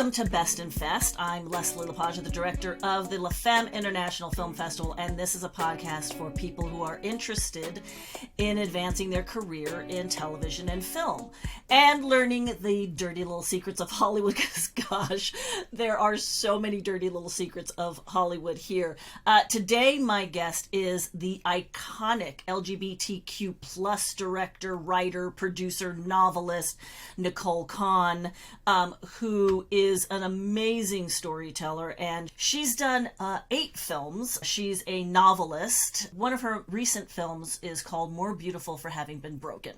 Welcome to Best in Fest. I'm Leslie Lepage, the director of the La Femme International Film Festival, and this is a podcast for people who are interested in advancing their career in television and film and learning the dirty little secrets of Hollywood, because gosh, there are so many dirty little secrets of Hollywood here. Today, my guest is the iconic LGBTQ plus director, writer, producer, novelist, Nicole Conn, who is an amazing storyteller, and she's done 8 films. She's a novelist. One of her recent films is called More Beautiful for Having Been Broken.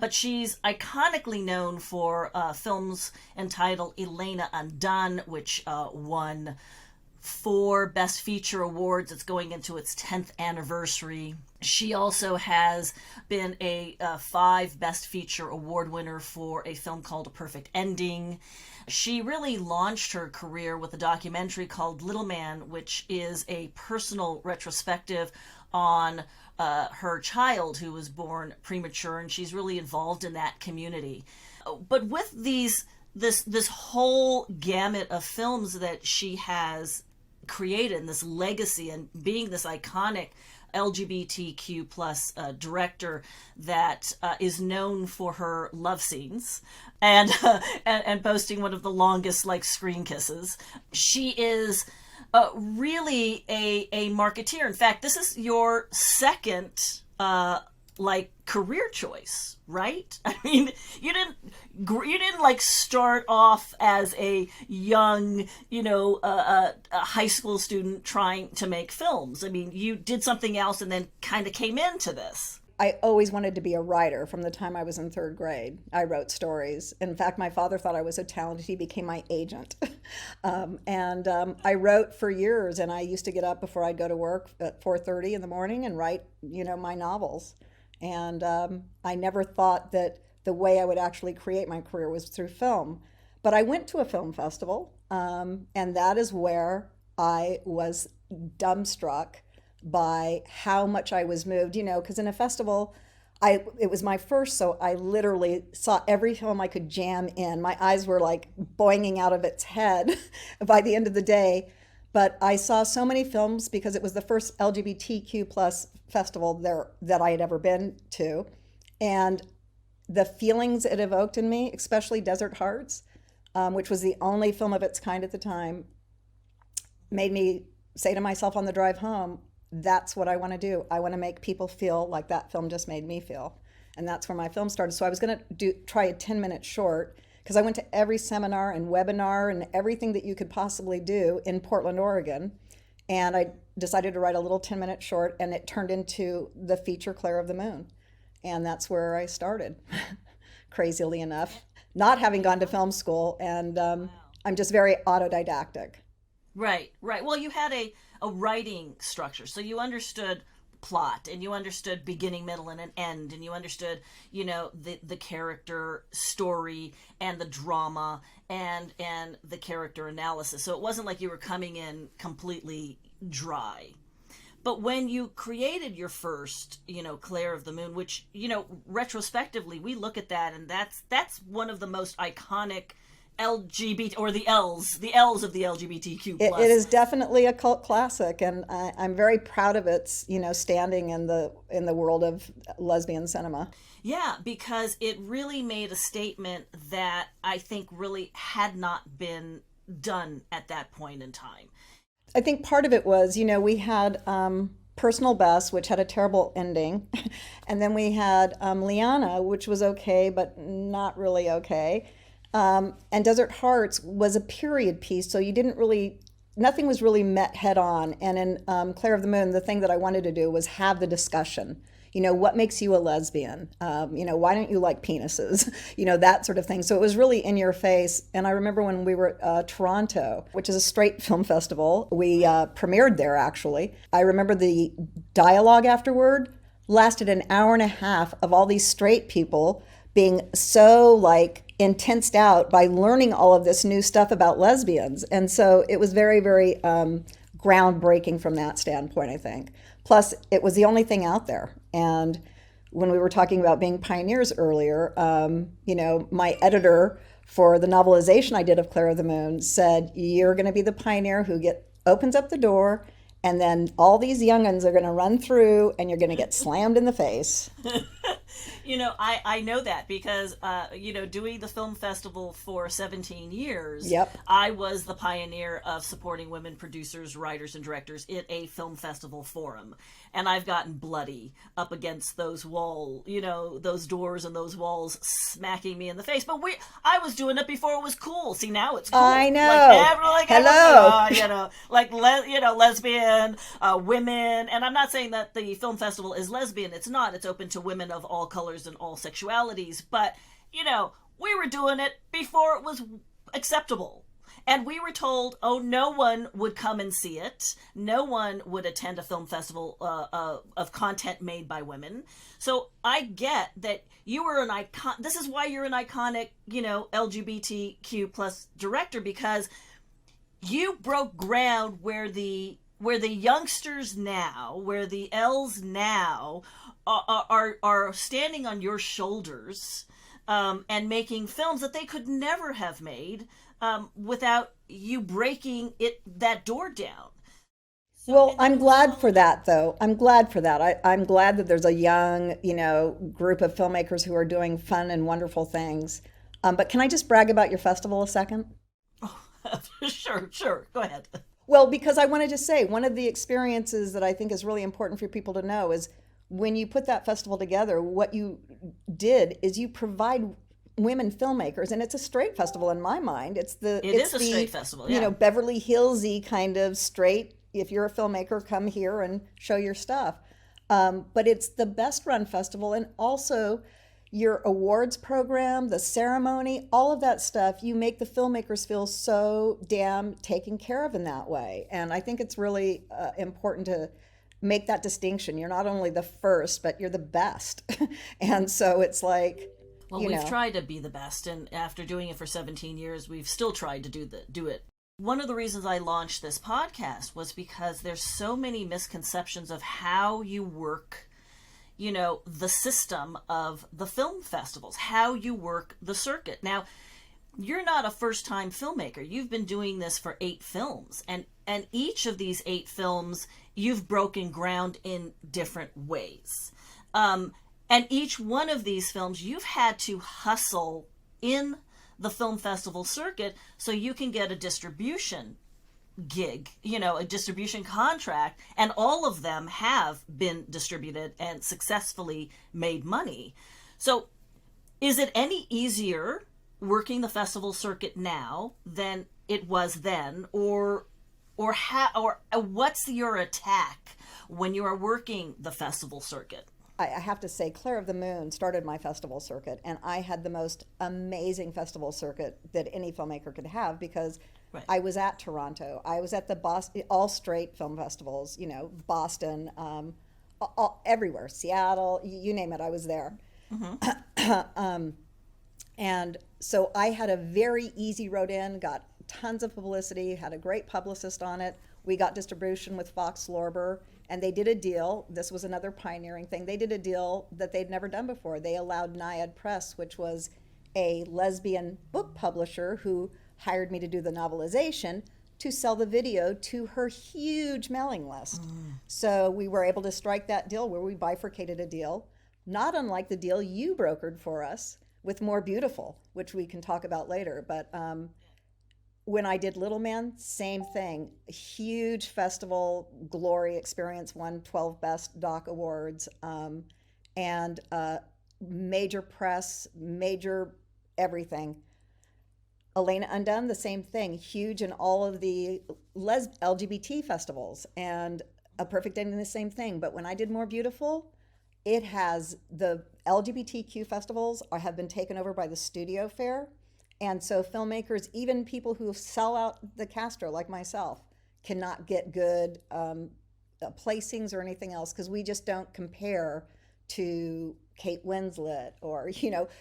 But she's iconically known for films entitled Elena Undone, which won 4 Best Feature awards. It's going into its 10th anniversary. She also has been a 5 Best Feature award winner for a film called A Perfect Ending. She really launched her career with a documentary called Little Man, which is a personal retrospective on her child who was born premature, and she's really involved in that community. But with this whole gamut of films that she has created, and this legacy, and being this iconic LGBTQ plus director that is known for her love scenes and boasting one of the longest screen kisses, she is really a marketeer. In fact, this is your second career choice, right? I mean, you didn't start off as a young, a high school student trying to make films. I mean, you did something else and then kind of came into this. I always wanted to be a writer from the time I was in 3rd grade. I wrote stories. In fact, my father thought I was so talented, he became my agent. I wrote for years, and I used to get up before I'd go to work at 4:30 in the morning and write, my novels. And I never thought that the way I would actually create my career was through film. But I went to a film festival, and that is where I was dumbstruck by how much I was moved, because in a festival, it was my first, so I literally saw every film I could jam in. My eyes were boinging out of its head by the end of the day. But I saw so many films because it was the first LGBTQ plus festival there that I had ever been to. And the feelings it evoked in me, especially Desert Hearts, which was the only film of its kind at the time, made me say to myself on the drive home, that's what I want to do. I want to make people feel like that film just made me feel. And that's where my film started. So I was going to try a 10-minute short, because I went to every seminar and webinar and everything that you could possibly do in Portland, Oregon. And I decided to write a little 10-minute short, and it turned into the feature Claire of the Moon. And that's where I started, crazily enough, not having gone to film school. And I'm just very autodidactic. Right. Well, you had a writing structure, so you understood plot, and you understood beginning, middle, and an end, and you understood, the character story and the drama and the character analysis. So it wasn't like you were coming in completely dry. But when you created your first, Claire of the Moon, which, retrospectively, we look at that, and that's one of the most iconic LGBT, or the L's of the LGBTQ+. It is definitely a cult classic, and I'm very proud of its, standing in the world of lesbian cinema. Yeah, because it really made a statement that I think really had not been done at that point in time. I think part of it was, we had Personal Best, which had a terrible ending, and then we had Liana, which was okay, but not really okay. And Desert Hearts was a period piece, so nothing was really met head on. And in Claire of the Moon, the thing that I wanted to do was have the discussion. What makes you a lesbian? Why don't you like penises? That sort of thing. So it was really in your face. And I remember when we were at Toronto, which is a straight film festival, we premiered there, actually. I remember the dialogue afterward lasted an hour and a half of all these straight people being so intensed out by learning all of this new stuff about lesbians. And so it was very, very groundbreaking from that standpoint, I think. Plus, it was the only thing out there. And when we were talking about being pioneers earlier, my editor for the novelization I did of Claire of the Moon said, you're going to be the pioneer who opens up the door, and then all these young'uns are going to run through and you're going to get slammed in the face. I know that because, doing the film festival for 17 years, Yep. I was the pioneer of supporting women producers, writers, and directors in a film festival forum. And I've gotten bloody up against those those doors and those walls smacking me in the face. But I was doing it before it was cool. See, now it's cool. I know. Hello. Lesbian, women. And I'm not saying that the film festival is lesbian. It's not. It's open to women of all colors and all sexualities. But, we were doing it before it was acceptable. And we were told, no one would come and see it. No one would attend a film festival of content made by women. So I get that you were an icon. This is why you're an iconic, LGBTQ plus director, because you broke ground where the youngsters now, where the L's now are standing on your shoulders and making films that they could never have made without you breaking that door down. Well, I'm glad for that, though. I'm glad for that. I'm glad that there's a young, group of filmmakers who are doing fun and wonderful things. But can I just brag about your festival a second? Oh, sure. Go ahead. Well, because I wanted to say, one of the experiences that I think is really important for people to know is when you put that festival together, what you did is you provide women filmmakers, and it's a straight festival in my mind. It is a straight festival, yeah. Beverly Hillsy kind of straight. If you're a filmmaker, come here and show your stuff. But it's the best run festival, and also your awards program, the ceremony, all of that stuff, you make the filmmakers feel so damn taken care of in that way. And I think it's really important to make that distinction. You're not only the first, but you're the best. And so it's like, well, we've tried to be the best, and after doing it for 17 years, we've still tried to do it. One of the reasons I launched this podcast was because there's so many misconceptions of how you work, the system of the film festivals, how you work the circuit. Now, you're not a first-time filmmaker. You've been doing this for 8 films, and each of these 8 films, you've broken ground in different ways. And each one of these films, you've had to hustle in the film festival circuit so you can get a distribution gig, a distribution contract, and all of them have been distributed and successfully made money. So is it any easier working the festival circuit now than it was then, or what's your attack when you are working the festival circuit? I have to say, Claire of the Moon started my festival circuit, and I had the most amazing festival circuit that any filmmaker could have, because right. I was at Toronto, I was at the Boston, all straight film festivals, Boston, everywhere, Seattle, you name it, I was there. Mm-hmm. And so I had a very easy road in, got tons of publicity, had a great publicist on it. We got distribution with Fox Lorber, and they did a deal. This was another pioneering thing. They did a deal that they'd never done before. They allowed Naiad Press, which was a lesbian book publisher who hired me to do the novelization, to sell the video to her huge mailing list. So we were able to strike that deal where we bifurcated a deal, not unlike the deal you brokered for us with More Beautiful, which we can talk about later. But when I did Little Man, same thing. Huge festival, glory experience, won 12 Best Doc Awards, and major press, major everything. Elena Undone, the same thing, huge in all of the LGBT festivals, and A Perfect Ending, the same thing. But when I did More Beautiful, it has the LGBTQ festivals have been taken over by the studio fair. And so filmmakers, even people who sell out the Castro, like myself, cannot get good placings or anything else, because we just don't compare to Kate Winslet or,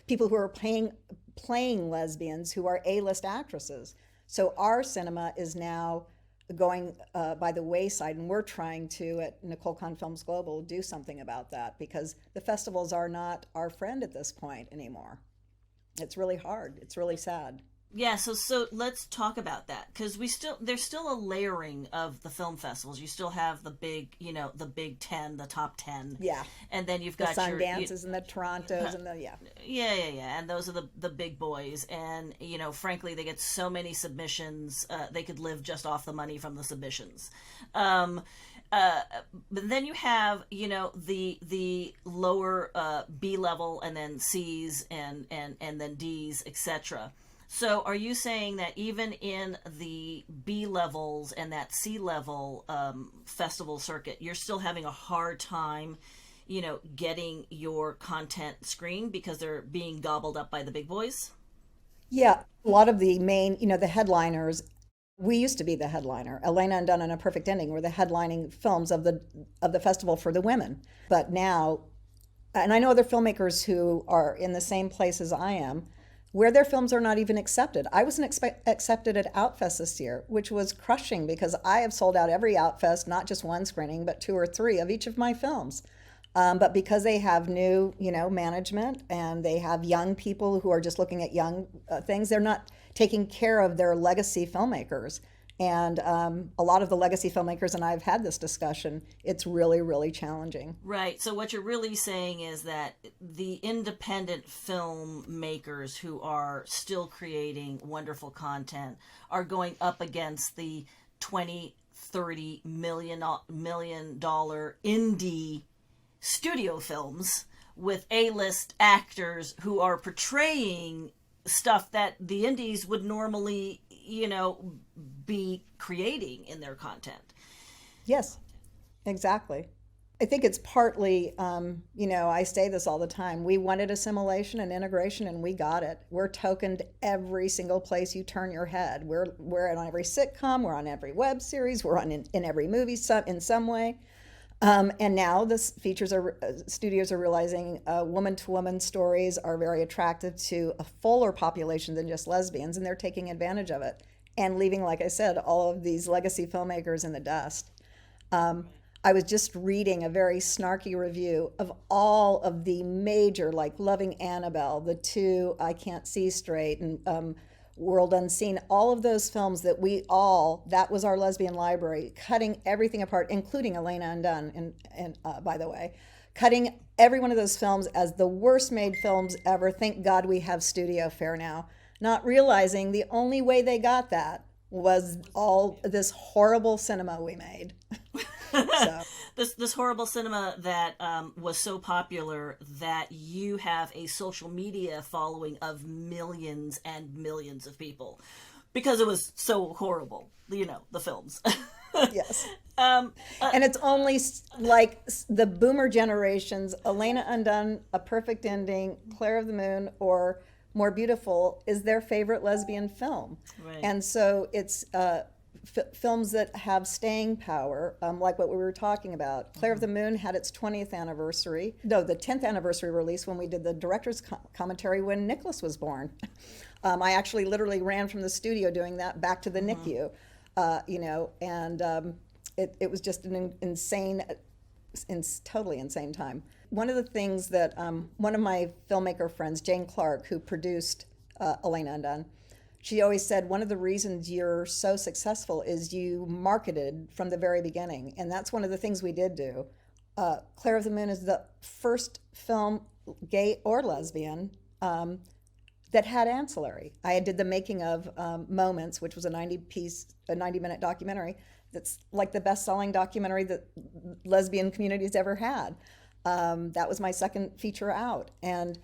people who are playing lesbians who are A-list actresses. So our cinema is now going by the wayside. And we're trying to, at Nicole Conn Films Global, do something about that, because the festivals are not our friend at this point anymore. It's really hard. It's really sad. Yeah, so let's talk about that, because there's still a layering of the film festivals. You still have the big, the Big Ten, the top 10. Yeah. And then you've The got Sundances and the Torontos and the, yeah. Yeah. And those are the big boys. And, frankly, they get so many submissions, they could live just off the money from the submissions. But then you have, the lower B level, and then C's and then D's, etc. So are you saying that even in the B levels and that C level festival circuit, you're still having a hard time, getting your content screened because they're being gobbled up by the big boys? Yeah, a lot of the main, the headliners, we used to be the headliner. Elena Undone and A Perfect Ending were the headlining films of the festival for the women. But now, and I know other filmmakers who are in the same place as I am, where their films are not even accepted. I wasn't accepted at Outfest this year, which was crushing, because I have sold out every Outfest, not just one screening, but 2 or 3 of each of my films. But because they have new, management, and they have young people who are just looking at young things, they're not taking care of their legacy filmmakers. And a lot of the legacy filmmakers, and I've had this discussion, it's really, really challenging. Right. So what you're really saying is that the independent filmmakers who are still creating wonderful content are going up against the 20, 30 million dollar indie studio films with A-list actors who are portraying stuff that the indies would normally, be creating in their content. Yes, exactly. I think it's partly, I say this all the time. We wanted assimilation and integration, and we got it. We're tokened every single place you turn your head. We're on every sitcom. We're on every web series. We're in every movie in some way. And now the studios are realizing woman-to-woman stories are very attractive to a fuller population than just lesbians, and they're taking advantage of it and leaving, like I said, all of these legacy filmmakers in the dust. I was just reading a very snarky review of all of the major, like Loving Annabelle, the 2 I Can't See Straight, and World Unseen, all of those films that that was our lesbian library, cutting everything apart, including Elena Undone, and by the way, cutting every one of those films as the worst made films ever. Thank God we have studio fare now. Not realizing the only way they got that was all this horrible cinema we made. So. This horrible cinema that was so popular that you have a social media following of millions and millions of people because it was so horrible, the films. Yes. And it's only like the boomer generations, Elena Undone, A Perfect Ending, Claire of the Moon, or More Beautiful is their favorite lesbian film. Right. And so it's films that have staying power, like what we were talking about. Claire of the Moon had its 20th anniversary, no, the 10th anniversary release when we did the director's commentary when Nicholas was born. I actually literally ran from the studio doing that back to the NICU, and it was just an totally insane time. One of the things that one of my filmmaker friends, Jane Clark, who produced Elena Undone, she always said one of the reasons you're so successful is you marketed from the very beginning. And that's one of the things we did do. Claire of the Moon is the first film, gay or lesbian, that had ancillary. I did the making of Moments, which was a 90-minute documentary that's like the best-selling documentary that lesbian community's ever had. That was my second feature out. And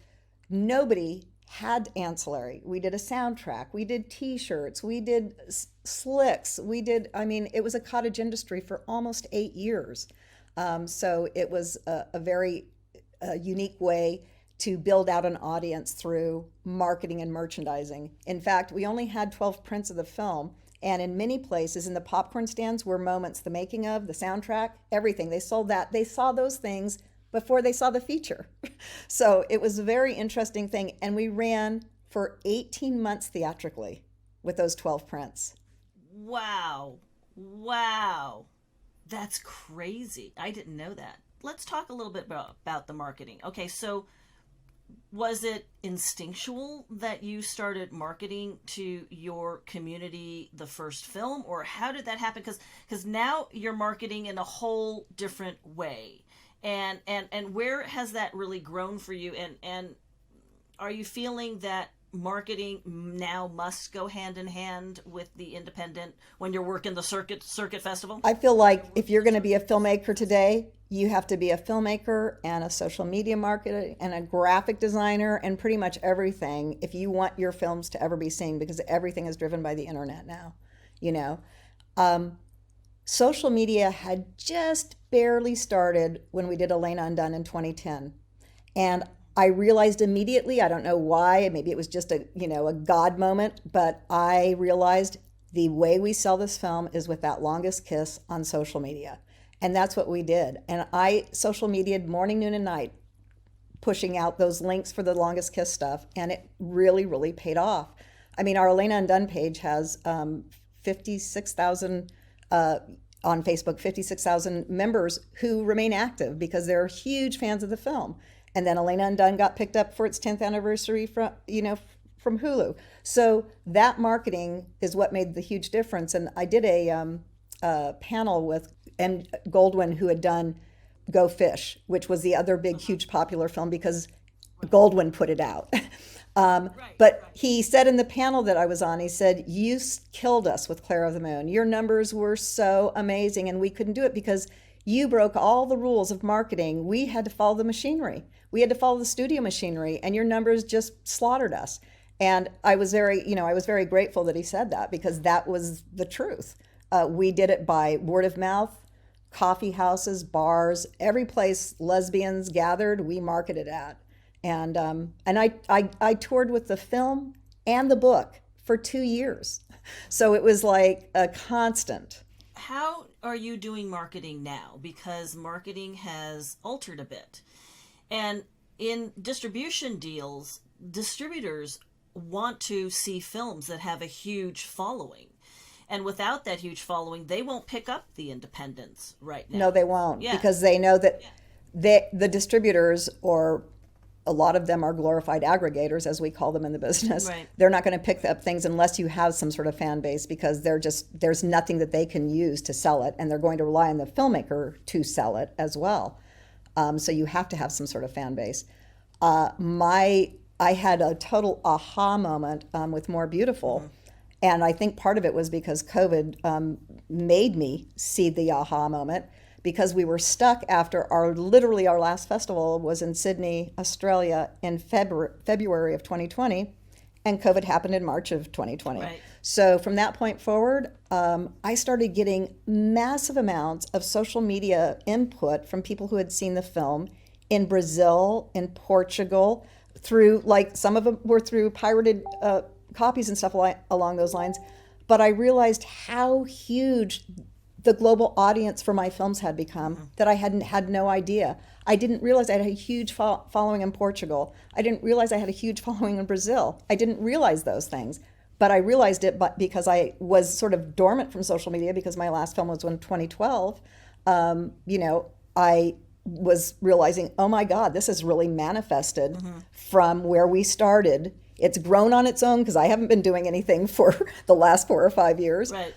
nobody had ancillary. We did a soundtrack, we did t-shirts, we did slicks, it was a cottage industry for almost 8 years. So it was a very unique way to build out an audience through marketing and merchandising. In fact, we only had 12 prints of the film, and in many places in the popcorn stands were Moments, the making of, the soundtrack, everything. They sold that. They saw those things before they saw the feature. So it was a very interesting thing. And we ran for 18 months theatrically with those 12 prints. Wow. Wow. That's crazy. I didn't know that. Let's talk a little bit about the marketing. Okay, so was it instinctual that you started marketing to your community the first film, or how did that happen? Because now you're marketing in a whole different way, and where has that really grown for you? And are you feeling that marketing now must go hand in hand with the independent when you're working the circuit festival? I feel like if you're going to be a filmmaker today, you have to be a filmmaker and a social media marketer and a graphic designer and pretty much everything if you want your films to ever be seen, because everything is driven by the internet now. You know, social media had just barely started when we did Elena Undone in 2010, and I realized immediately, I don't know why, maybe it was just a God moment, but I realized the way we sell this film is with that longest kiss on social media. And that's what we did. And I social media'd morning, noon, and night, pushing out those links for the longest kiss stuff. And it really, really paid off. I mean, our Elena Undone page has 56,000 on Facebook, 56,000 members who remain active because they're huge fans of the film. And then Elena Undone got picked up for its 10th anniversary from Hulu. So that marketing is what made the huge difference. And I did a panel with M. Goldwyn, who had done Go Fish, which was the other big, huge popular film because Goldwyn put it out. But he said in the panel that I was on, he said, "You killed us with Claire of the Moon. Your numbers were so amazing, and we couldn't do it because you broke all the rules of marketing. We had to follow the machinery. We had to follow the studio machinery, and your numbers just slaughtered us." And I was very grateful that he said that, because that was the truth. We did it by word of mouth, coffee houses, bars, every place lesbians gathered, we marketed at. And I toured with the film and the book for 2 years. So it was like a constant. How are you doing marketing now? Because marketing has altered a bit. And in distribution deals, distributors want to see films that have a huge following. And without that huge following, they won't pick up the independents right now. No, they won't, because they know that the distributors, or a lot of them are glorified aggregators, as we call them in the business. Right. They're not going to pick up things unless you have some sort of fan base, because there's nothing that they can use to sell it, and they're going to rely on the filmmaker to sell it as well. So you have to have some sort of fan base. I had a total aha moment with More Beautiful. Mm-hmm. And I think part of it was because COVID made me see the aha moment, because we were stuck after our last festival was in Sydney, Australia in February of 2020, and COVID happened in March of 2020. Right. So from that point forward, I started getting massive amounts of social media input from people who had seen the film in Brazil, in Portugal, through, like, some of them were through pirated copies and stuff along those lines. But I realized how huge the global audience for my films had become, that I had no idea. I didn't realize I had a huge following in Portugal. I didn't realize I had a huge following in Brazil. I didn't realize those things. But I realized it because I was sort of dormant from social media, because my last film was in 2012. I was realizing, oh my God, this has really manifested from where we started. It's grown on its own, because I haven't been doing anything for the last 4 or 5 years. Right.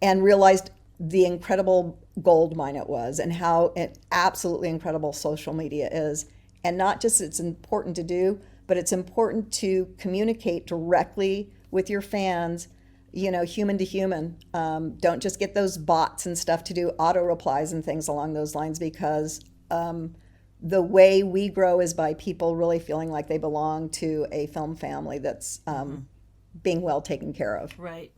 And realized the incredible gold mine it was, and how absolutely incredible social media is. And not just it's important to do, but it's important to communicate directly with your fans, human to human. Don't just get those bots and stuff to do auto replies and things along those lines, because the way we grow is by people really feeling like they belong to a film family that's being well taken care of. Right.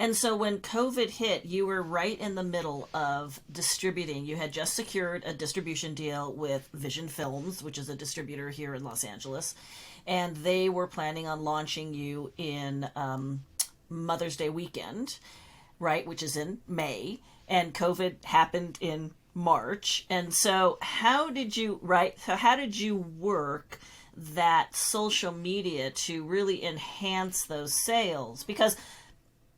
And so when COVID hit, you were right in the middle of distributing. You had just secured a distribution deal with Vision Films, which is a distributor here in Los Angeles. And they were planning on launching you in Mother's Day weekend, right, which is in May. And COVID happened in March. And so how did you work that social media to really enhance those sales? Because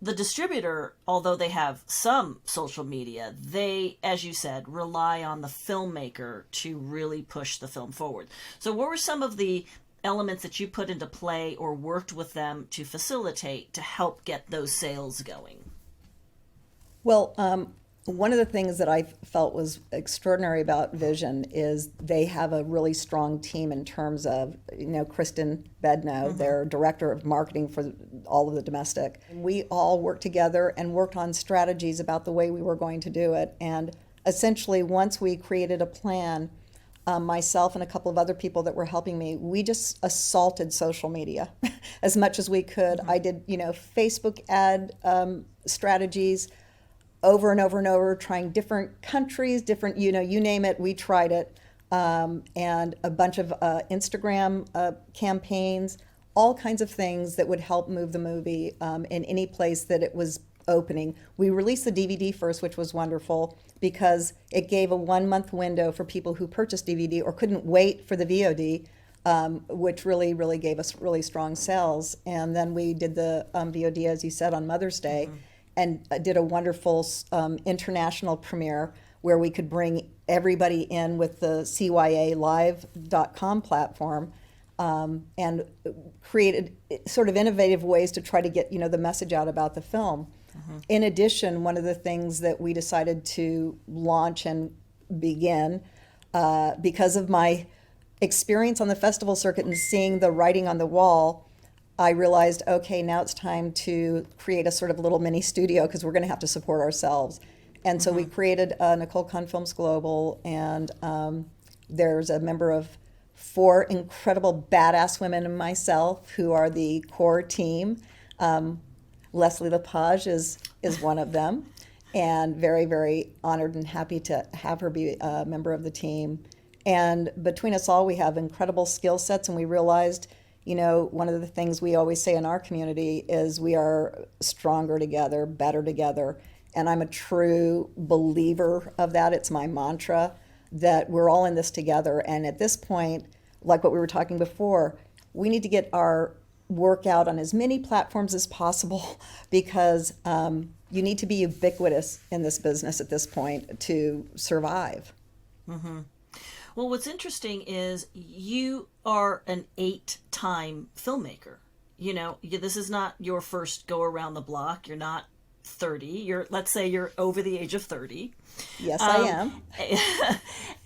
the distributor, although they have some social media, they, as you said, rely on the filmmaker to really push the film forward. So what were some of the elements that you put into play or worked with them to facilitate to help get those sales going? Well, one of the things that I felt was extraordinary about Vision is they have a really strong team in terms of, Kristen Bedno, their director of marketing for all of the domestic. We all worked together and worked on strategies about the way we were going to do it. And essentially, once we created a plan, myself and a couple of other people that were helping me, we just assaulted social media as much as we could. I did, Facebook ad strategies over and over and over, trying different countries, different, you name it, we tried it. And a bunch of Instagram campaigns, all kinds of things that would help move the movie in any place that it was opening. We released the DVD first, which was wonderful because it gave a 1-month window for people who purchased DVD or couldn't wait for the VOD, which really, really gave us really strong sales. And then we did the VOD, as you said, on Mother's Day, and did a wonderful international premiere where we could bring everybody in with the CYAlive.com platform, and created sort of innovative ways to try to get the message out about the film. In addition, one of the things that we decided to launch and begin, because of my experience on the festival circuit and seeing the writing on the wall, I realized, okay, now it's time to create a sort of little mini studio because we're going to have to support ourselves. And so we created Nicole Conn Films Global, and there's a member of 4 incredible badass women and myself who are the core team. Leslie Lepage is one of them, and very, very honored and happy to have her be a member of the team. And between us all, we have incredible skill sets, and we realized, one of the things we always say in our community is we are stronger together, better together. And I'm a true believer of that. It's my mantra that we're all in this together. And at this point, like what we were talking before, we need to get our work out on as many platforms as possible because you need to be ubiquitous in this business at this point to survive. Well, what's interesting is you are an 8-time filmmaker. This is not your first go around the block. You're not 30. Let's say you're over the age of 30. Yes, I am.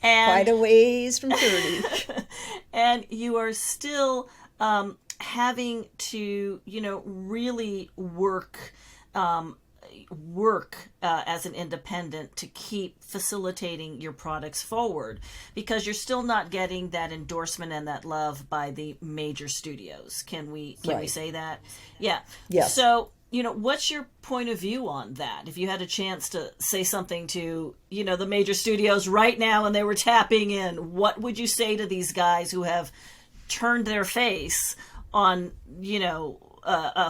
And quite a ways from 30. And you are still having to, really work as an independent to keep facilitating your products forward because you're still not getting that endorsement and that love by the major studios. Can we say that? Yeah. Yes. So, what's your point of view on that? If you had a chance to say something to, the major studios right now and they were tapping in, what would you say to these guys who have turned their face on,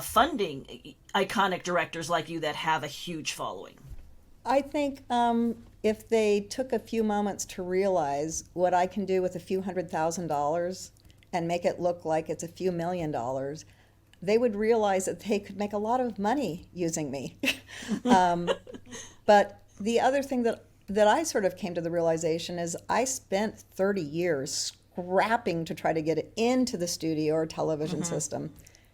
funding iconic directors like you that have a huge following? I think if they took a few moments to realize what I can do with a few $100,000 and make it look like it's a few $1 million, they would realize that they could make a lot of money using me. But the other thing that I sort of came to the realization is I spent 30 years scrapping to try to get it into the studio or television system.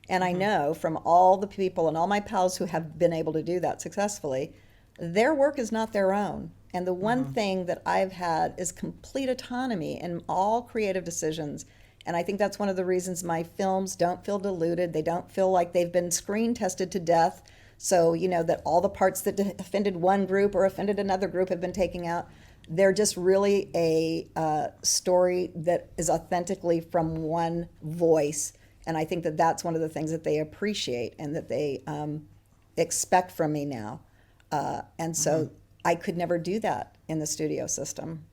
And I know from all the people and all my pals who have been able to do that successfully, their work is not their own. And the one thing that I've had is complete autonomy in all creative decisions. And I think that's one of the reasons my films don't feel diluted. They don't feel like they've been screen tested to death. So, that all the parts that offended one group or offended another group have been taken out. They're just really a story that is authentically from one voice. And I think that that's one of the things that they appreciate and that they expect from me now. And so I could never do that in the studio system.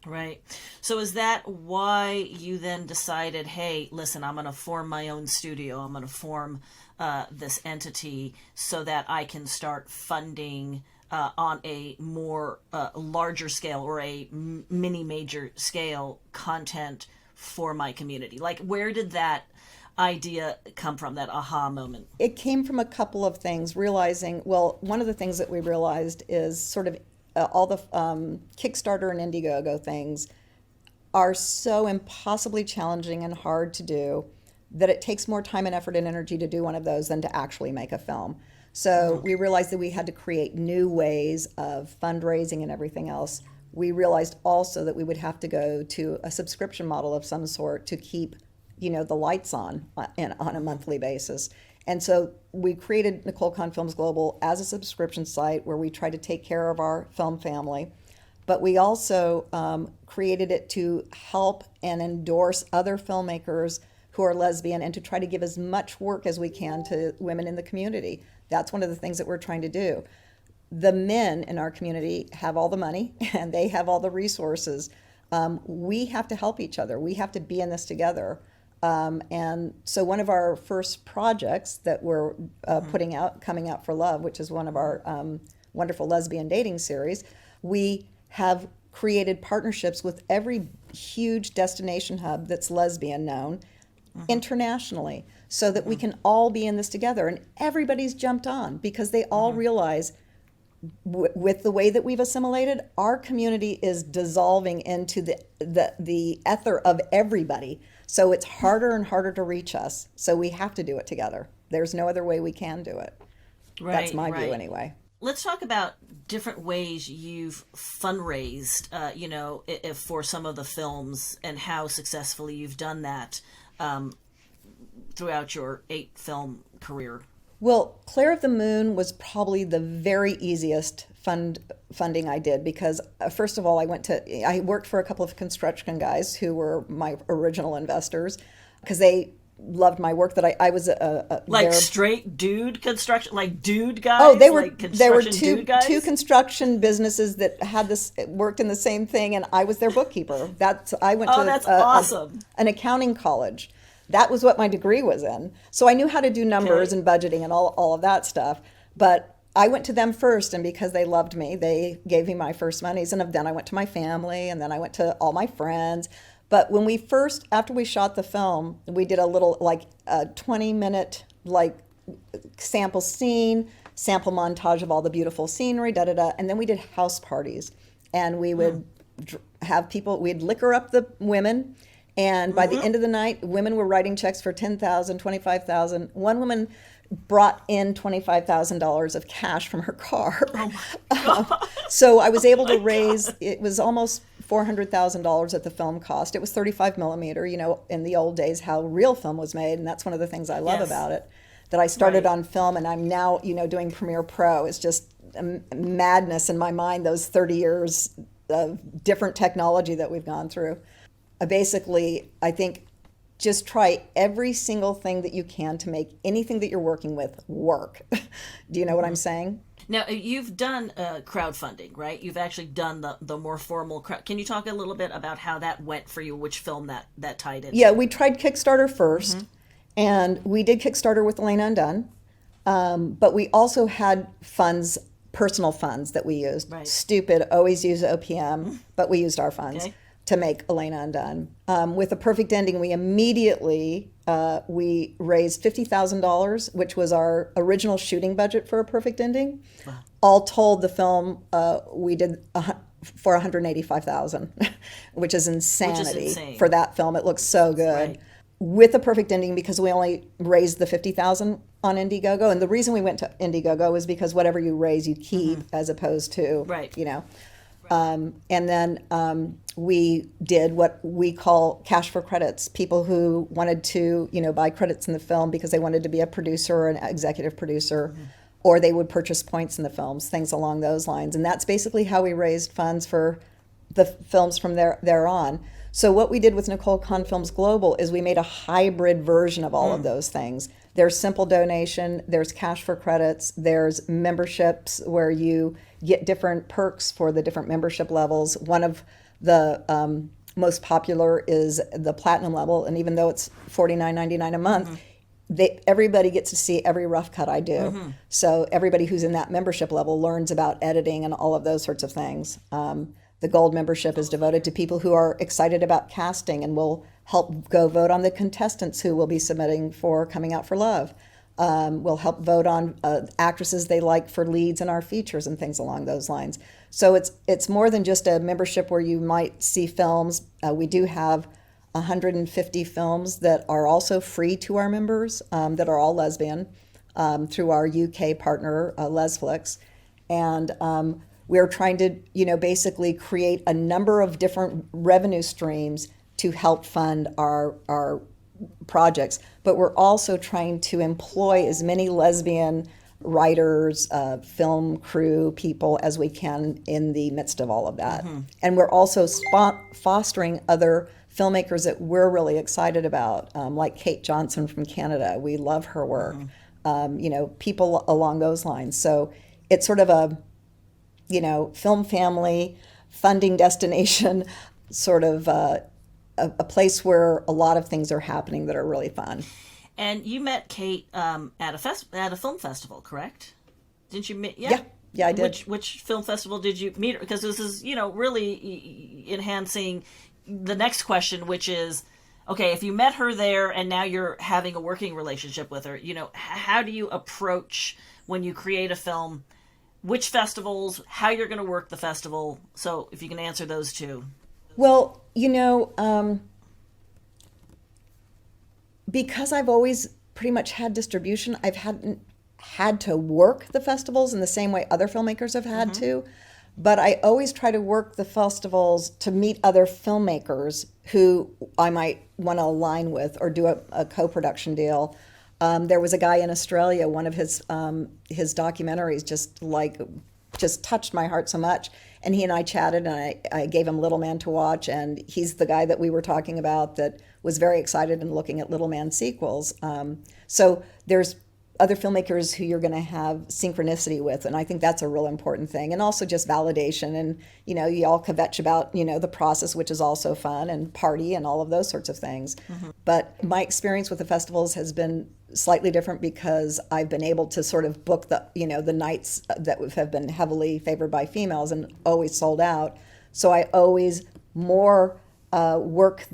Right. So is that why you then decided, hey, listen, I'm going to form my own studio. I'm going to form this entity so that I can start funding on a more larger scale or a mini major scale content for my community? Like, where did that idea come from, that aha moment? It came from a couple of things, realizing, well, one of the things that we realized is sort of all the Kickstarter and Indiegogo things are so impossibly challenging and hard to do that it takes more time and effort and energy to do one of those than to actually make a film. So we realized that we had to create new ways of fundraising and everything else. We realized also that we would have to go to a subscription model of some sort to keep, the lights on a monthly basis. And so we created Nicole Conn Films Global as a subscription site where we try to take care of our film family. But we also created it to help and endorse other filmmakers who are lesbian and to try to give as much work as we can to women in the community. That's one of the things that we're trying to do. The men in our community have all the money and they have all the resources. We have to help each other. We have to be in this together. And so one of our first projects that we're coming out for love, which is one of our wonderful lesbian dating series, we have created partnerships with every huge destination hub that's lesbian known internationally so that we can all be in this together. And everybody's jumped on because they all realize with the way that we've assimilated, our community is dissolving into the ether of everybody. So it's harder and harder to reach us. So we have to do it together. There's no other way we can do it. Right, that's my view anyway. Let's talk about different ways you've fundraised, if for some of the films and how successfully you've done that throughout your 8-film career. Well, Claire of the Moon was probably the very easiest funding I did because, first of all, I worked for a couple of construction guys who were my original investors because they loved my work. That I was straight dude construction, like dude guys. Oh, they were two construction businesses that had worked in the same thing, and I was their bookkeeper. That's awesome. An accounting college. That was what my degree was in. So I knew how to do numbers and budgeting and all of that stuff. But I went to them first, and because they loved me, they gave me my first monies. And then I went to my family, and then I went to all my friends. But when after we shot the film, we did a little, a 20-minute, sample scene, sample montage of all the beautiful scenery, and then we did house parties. And we would have people, we'd liquor up the women. And by the end of the night, women were writing checks for $10,000, $25,000. One woman brought in $25,000 of cash from her car. Oh my God. So I was able to raise, it was almost $400,000 at the film cost. It was 35 millimeter, in the old days, how real film was made. And that's one of the things I love about it, that I started on film and I'm now, doing Premiere Pro. It's just madness in my mind, those 30 years of different technology that we've gone through. Basically, I think just try every single thing that you can to make anything that you're working with work. Do you know what I'm saying? Now, you've done crowdfunding, right? You've actually done the more formal Can you talk a little bit about how that went for you, which film that tied in? Yeah, we tried Kickstarter first, and we did Kickstarter with Elena Undone, but we also had personal funds that we used. Right. Stupid, always use OPM, but we used our funds. To make Elena Undone. With A Perfect Ending, we immediately we raised $50,000, which was our original shooting budget for A Perfect Ending. Wow. All told, the film we did for $185,000, which is insanity for that film. It looks so good. Right. With A Perfect Ending, because we only raised the $50,000 on Indiegogo, and the reason we went to Indiegogo is because whatever you raise, you keep, as opposed to and then we did what we call cash for credits. People who wanted to, buy credits in the film because they wanted to be a producer or an executive producer, or they would purchase points in the films, things along those lines. And that's basically how we raised funds for the films from there on. So what we did with Nicole Conn Films Global is we made a hybrid version of all of those things. There's simple donation, there's cash for credits, there's memberships where you get different perks for the different membership levels. One of the most popular is the platinum level, and even though it's $49.99 a month, everybody gets to see every rough cut I do. So everybody who's in that membership level learns about editing and all of those sorts of things. The gold membership is devoted to people who are excited about casting and will help go vote on the contestants who will be submitting for Coming Out for Love. We'll help vote on actresses they like for leads in our features and things along those lines. So it's more than just a membership where you might see films. We do have 150 films that are also free to our members that are all lesbian through our UK partner, Lesflix. And we're trying to, basically create a number of different revenue streams to help fund our projects. But we're also trying to employ as many lesbian writers, film crew people as we can in the midst of all of that. Mm-hmm. And we're also fostering other filmmakers that we're really excited about, like Kate Johnson from Canada. We love her work. Mm-hmm. People along those lines. So it's sort of a, film family funding destination, sort of a place where a lot of things are happening that are really fun. And you met Kate at a film festival, correct? Didn't you meet? Yeah, I did. Which film festival did you meet her? Because this is, really enhancing the next question, which is, okay, if you met her there and now you're having a working relationship with her, how do you approach when you create a film, which festivals, how you're going to work the festival? So if you can answer those two. Well, because I've always pretty much had distribution, I've hadn't had to work the festivals in the same way other filmmakers have had mm-hmm. to. But I always try to work the festivals to meet other filmmakers who I might want to align with or do a co-production deal. There was a guy in Australia, one of his documentaries just touched my heart so much. And he and I chatted, and I gave him Little Man to watch, and he's the guy that we were talking about that was very excited and looking at Little Man sequels. So there's other filmmakers who you're going to have synchronicity with, and I think that's a real important thing. And also just validation, and you all kvetch about the process, which is also fun, and party and all of those sorts of things. Mm-hmm. But my experience with the festivals has been slightly different because I've been able to sort of book the the nights that have been heavily favored by females and always sold out. So I always more but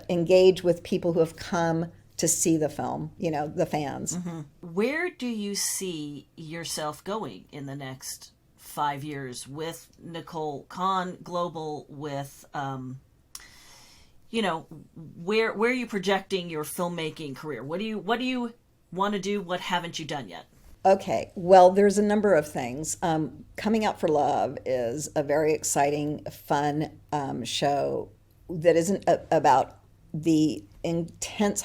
engage with people who have come to see the film, the fans. Mm-hmm. Where do you see yourself going in the next 5 years with Nicole Conn Global, with, where are you projecting your filmmaking career? What do you want to do? What haven't you done yet? Okay, well, there's a number of things. Coming Out for Love is a very exciting, fun show that isn't about the intense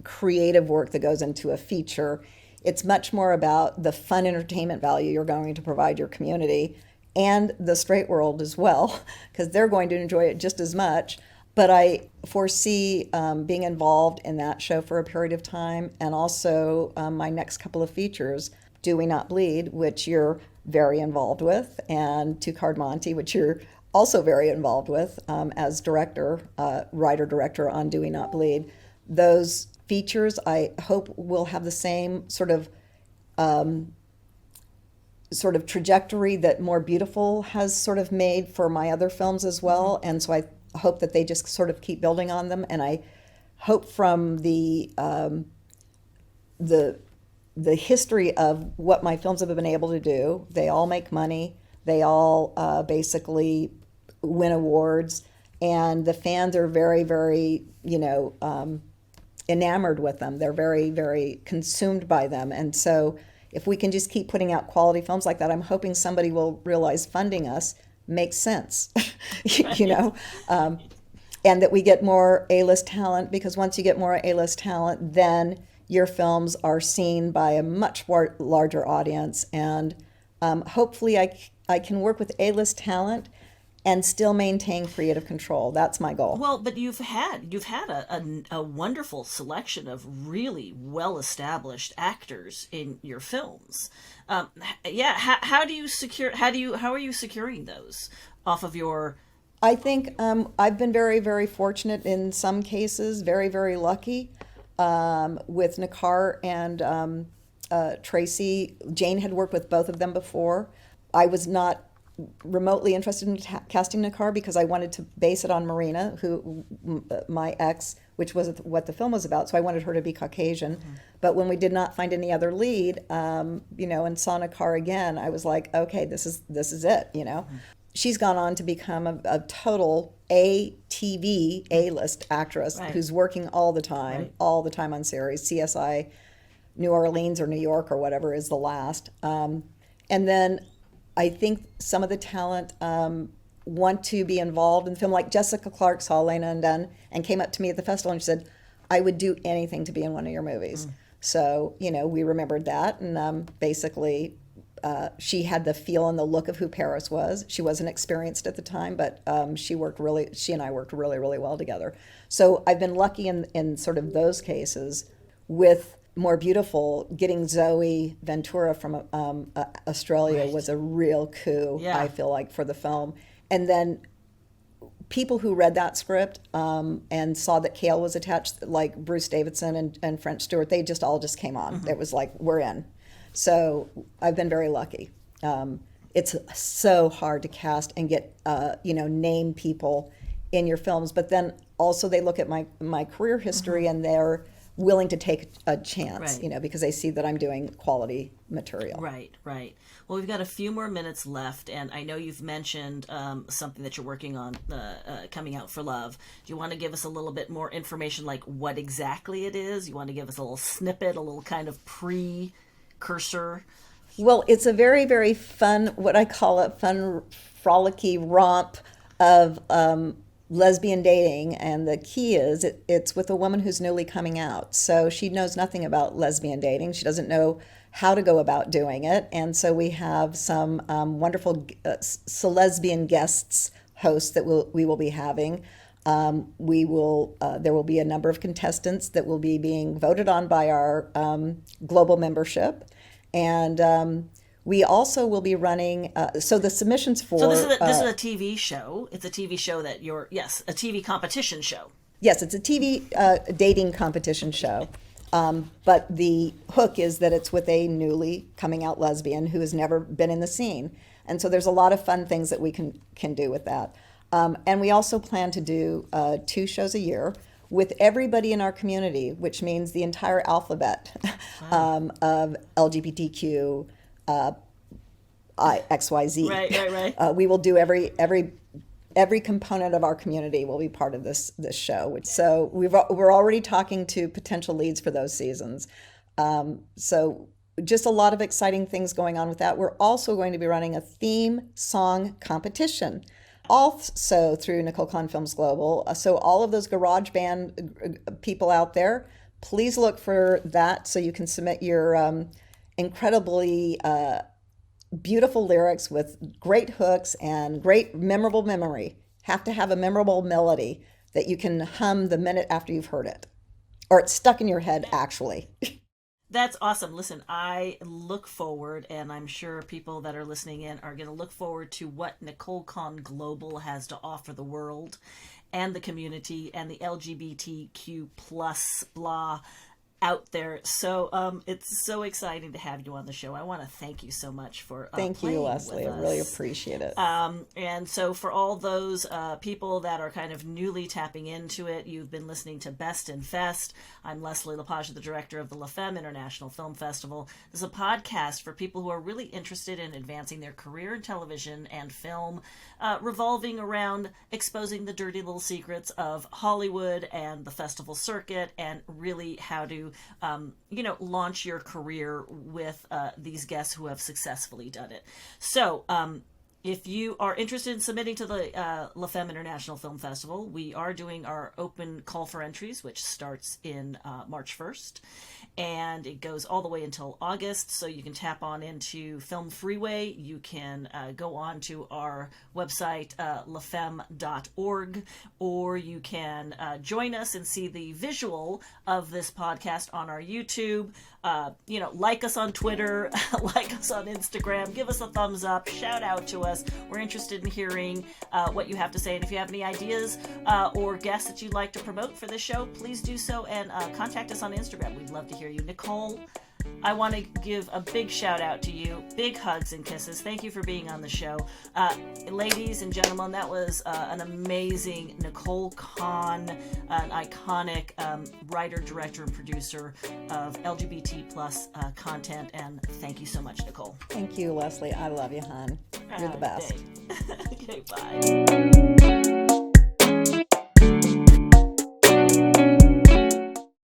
creative work that goes into a feature. It's much more about the fun entertainment value you're going to provide your community and the straight world as well, because they're going to enjoy it just as much. But I foresee being involved in that show for a period of time, and also my next couple of features, Do We Not Bleed, which you're very involved with, and Two Card Monty, which you're also very involved with as director, writer-director on Do We Not Bleed. Those features, I hope, will have the same sort of trajectory that More Beautiful has sort of made for my other films as well. And so I hope that they just sort of keep building on them. And I hope from the history of what my films have been able to do, they all make money, they all basically win awards, and the fans are very, very, enamored with them. They're very, very consumed by them. And so if we can just keep putting out quality films like that, I'm hoping somebody will realize funding us makes sense, and that we get more A-list talent, because once you get more A-list talent, then your films are seen by a much more larger audience. And hopefully I can work with A-list talent and still maintain creative control. That's my goal. Well, but you've had a wonderful selection of really well-established actors in your films. How are you securing those off of your? I think I've been very, very fortunate in some cases, very, very lucky with Nakar and Tracy. Jane had worked with both of them before. I was not remotely interested in casting Nakar because I wanted to base it on Marina, who my ex, which was what the film was about. So I wanted her to be Caucasian. But when we did not find any other lead, and saw Nakar again, I was like, okay, this is it. She's gone on to become a total TV A-list actress who's working all the time on series. CSI New Orleans or New York or whatever is the last. And then I think some of the talent want to be involved in the film. Like Jessica Clark saw Lena Undone and came up to me at the festival and she said, I would do anything to be in one of your movies. So, we remembered that. And basically, she had the feel and the look of who Paris was. She wasn't experienced at the time, but she and I worked really, really well together. So I've been lucky in sort of those cases. With More Beautiful, getting Zoe Ventura from Australia was a real coup, I feel like, for the film. And then people who read that script and saw that Cale was attached, like Bruce Davidson and French Stewart, they all came on. It was like, we're in. So I've been very lucky. It's so hard to cast and get, name people in your films. But then also they look at my career history and they're willing to take a chance, because they see that I'm doing quality material. Right. Well, we've got a few more minutes left, and I know you've mentioned something that you're working on coming out for Love. Do you want to give us a little bit more information, like what exactly it is? You want to give us a little snippet, a little kind of precursor? Well, it's a very, very fun, what I call a fun, frolicky romp of lesbian dating, and the key is it's with a woman who's newly coming out. So she knows nothing about lesbian dating. She doesn't know how to go about doing it. And so we have some wonderful lesbian guests, hosts that we will be having. There will be a number of contestants that will be being voted on by our global membership. And we also will be running, so the submissions for... So this is a TV show. It's a TV show that a TV competition show. Yes, it's a TV dating competition show. But the hook is that it's with a newly coming out lesbian who has never been in the scene. And so there's a lot of fun things that we can do with that. And we also plan to do 2 shows a year with everybody in our community, which means the entire alphabet of LGBTQ, XYZ. Right. We will do every component of our community will be part of this show. So we're already talking to potential leads for those seasons. So just a lot of exciting things going on with that. We're also going to be running a theme song competition, also through Nicole Conn Films Global. So all of those garage band people out there, please look for that so you can submit your incredibly beautiful lyrics with great hooks and great memorable memory. Have to have a memorable melody that you can hum the minute after you've heard it. Or it's stuck in your head, actually. That's awesome. Listen, I look forward, and I'm sure people that are listening in are going to look forward to what Nicole Conn Global has to offer the world and the community and the LGBTQ plus blah out there. So it's so exciting to have you on the show. I want to thank you so much for thank you, Leslie. I really appreciate it. And so for all those people that are kind of newly tapping into it, you've been listening to Best and Fest. I'm Leslie Lepage, the director of the La Femme International Film Festival. This is a podcast for people who are really interested in advancing their career in television and film, revolving around exposing the dirty little secrets of Hollywood and the festival circuit, and really how to launch your career with these guests who have successfully done it. So if you are interested in submitting to the La Femme International Film Festival, we are doing our open call for entries, which starts in March 1st. And it goes all the way until August, so you can tap on into Film Freeway. You can go on to our website, lafemme.org, or you can join us and see the visual of this podcast on our YouTube. Like us on Twitter, like us on Instagram, give us a thumbs up, shout out to us. We're interested in hearing what you have to say. And if you have any ideas or guests that you'd like to promote for this show, please do so and contact us on Instagram. We'd love to hear you. Nicole, I want to give a big shout out to you. Big hugs and kisses. Thank you for being on the show. Ladies and gentlemen, that was an amazing Nicole Conn, an iconic writer, director, and producer of LGBT plus content. And thank you so much, Nicole. Thank you, Leslie. I love you, hon. You're the best. Okay, bye.